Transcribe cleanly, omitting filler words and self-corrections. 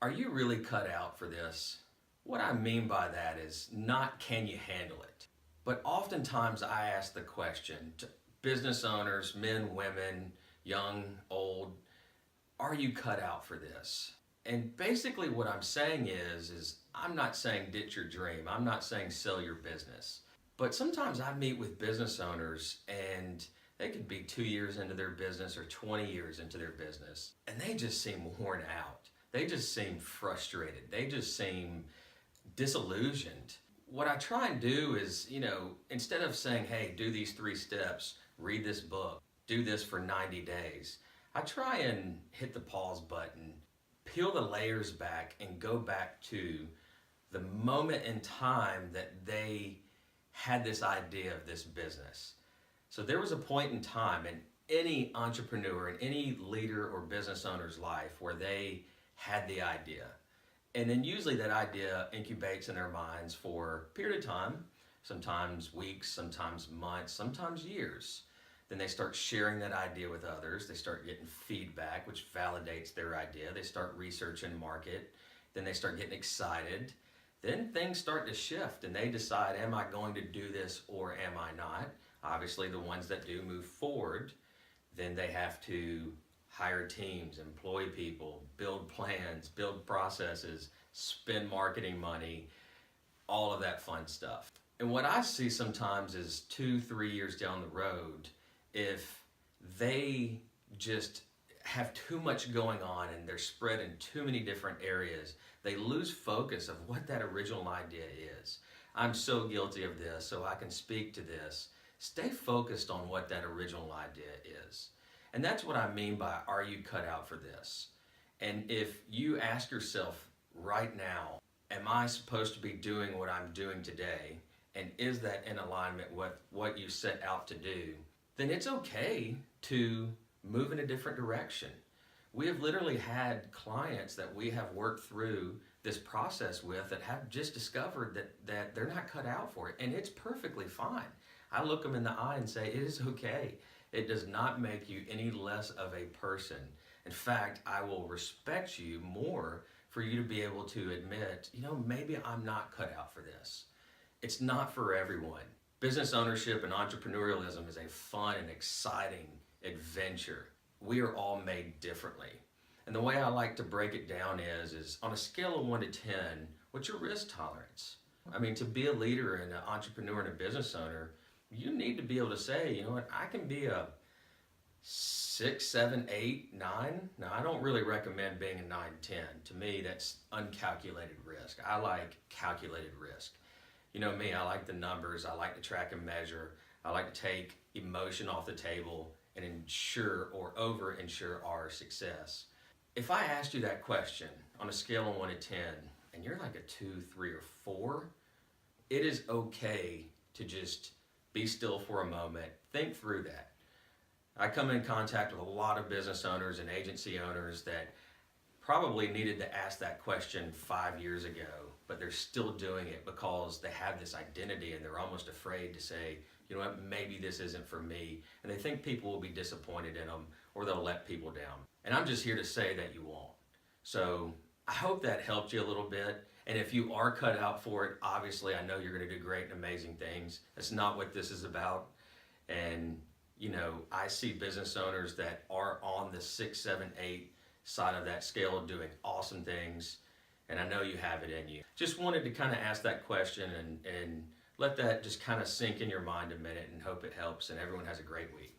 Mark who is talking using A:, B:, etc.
A: Are you really cut out for this? What I mean by that is not can you handle it, but oftentimes I ask the question to business owners, men, women, young, old, are you cut out for this? And basically what I'm saying is I'm not saying ditch your dream. I'm not saying sell your business. But sometimes I meet with business owners and they could be 2 years into their business or 20 years into their business and they just seem worn out. They just seem frustrated. They just seem disillusioned. What I try and do is, instead of saying, hey, do these 3 steps, read this book, do this for 90 days, I try and hit the pause button, peel the layers back, and go back to the moment in time that they had this idea of this business. So there was a point in time in any entrepreneur, in any leader or business owner's life where they had the idea. And then usually that idea incubates in their minds for a period of time, sometimes weeks, sometimes months, sometimes years. Then they start sharing that idea with others. They start getting feedback, which validates their idea. They start researching market. Then they start getting excited. Then things start to shift and they decide, am I going to do this or am I not? Obviously, the ones that do move forward, then they have to hire teams, employ people, build plans, build processes, spend marketing money, all of that fun stuff. And what I see sometimes is 2, 3 years down the road, if they just have too much going on and they're spread in too many different areas, they lose focus of what that original idea is. I'm so guilty of this, so I can speak to this. Stay focused on what that original idea is. And that's what I mean by, are you cut out for this? And if you ask yourself right now, am I supposed to be doing what I'm doing today? And is that in alignment with what you set out to do? Then it's okay to move in a different direction. We have literally had clients that we have worked through this process with that have just discovered that they're not cut out for it. And it's perfectly fine. I look them in the eye and say, it is okay. It does not make you any less of a person. In fact, I will respect you more for you to be able to admit, maybe I'm not cut out for this. It's not for everyone. Business ownership and entrepreneurialism is a fun and exciting adventure. We are all made differently. And the way I like to break it down is on a scale of 1 to 10, what's your risk tolerance? I mean, to be a leader and an entrepreneur and a business owner, you need to be able to say, you know what, I can be a 6, 7, 8, 9. Now, I don't really recommend being a 9, 10. To me, that's uncalculated risk. I like calculated risk. You know me, I like the numbers. I like to track and measure. I like to take emotion off the table and ensure or over-ensure our success. If I asked you that question on a scale of 1 to 10, and you're like a 2, 3, or 4, it is okay to just be still for a moment. Think through that. I come in contact with a lot of business owners and agency owners that probably needed to ask that question 5 years ago, but they're still doing it because they have this identity and they're almost afraid to say, you know what, maybe this isn't for me. And they think people will be disappointed in them or they'll let people down. And I'm just here to say that you won't. So I hope that helped you a little bit. And if you are cut out for it, obviously I know you're going to do great and amazing things. That's not what this is about. And, I see business owners that are on the 6, 7, 8 side of that scale doing awesome things. And I know you have it in you. Just wanted to kind of ask that question and let that just kind of sink in your mind a minute and hope it helps and everyone has a great week.